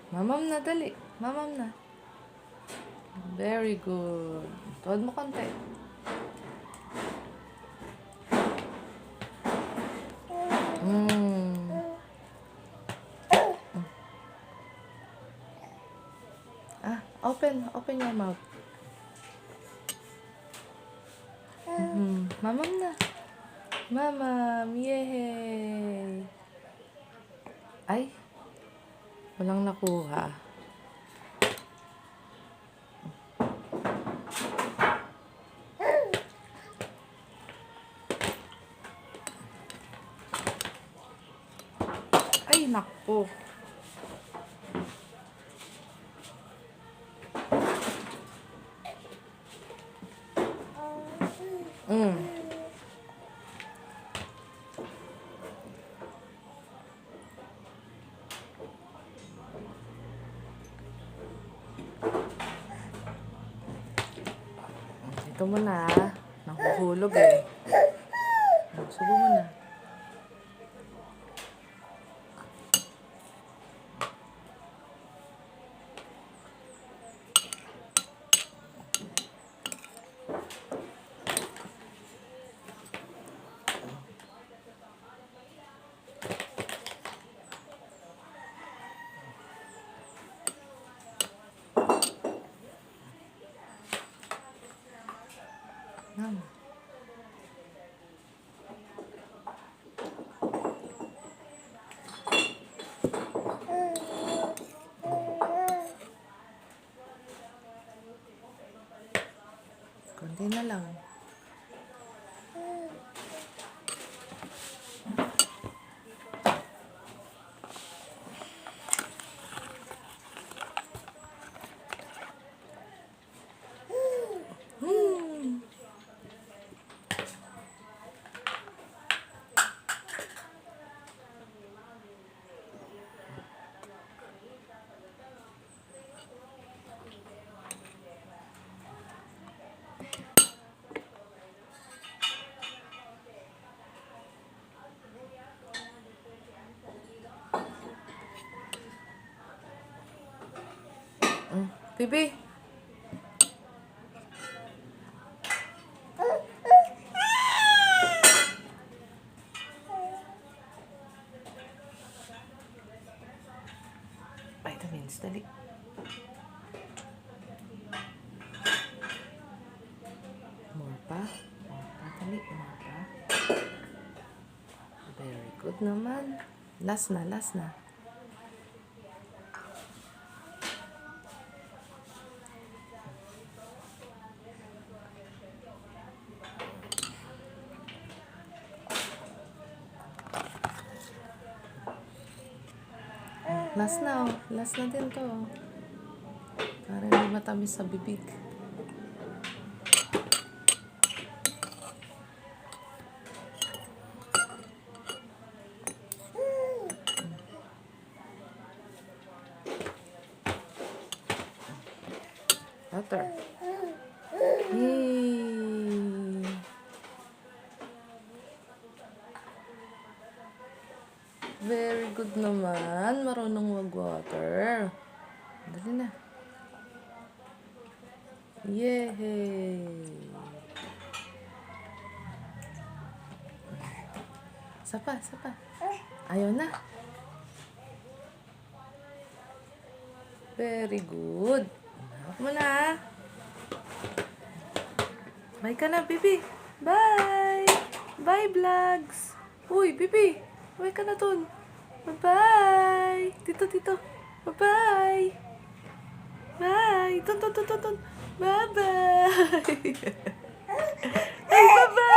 Mamam na, dali. Mamam na. Very good. Tuwad mo konti. Open your mouth. Mamam na. Mamam, yay! Ay, walang nakuha. Ay, naku. Ito mo na. Nakuhulog eh. Subo mo na. Konti na lang. Bibi. Vitamins, dali. More pa. Dali, more pa. Very good naman. Last na. Last na din to. Para hindi matamis sa bibig. Water. Yay! Very good naman. Marunong mag-water. Dali na. Yay! Sapa. Ayaw na. Very good. Hawak mo na. Bye ka na, Bibi. Bye! Bye, vlogs! Uy, Bibi! Bye ka na dun. Bye-bye! Tito. Bye-bye! Bye! Tun. Bye-bye! Ay, bye-bye!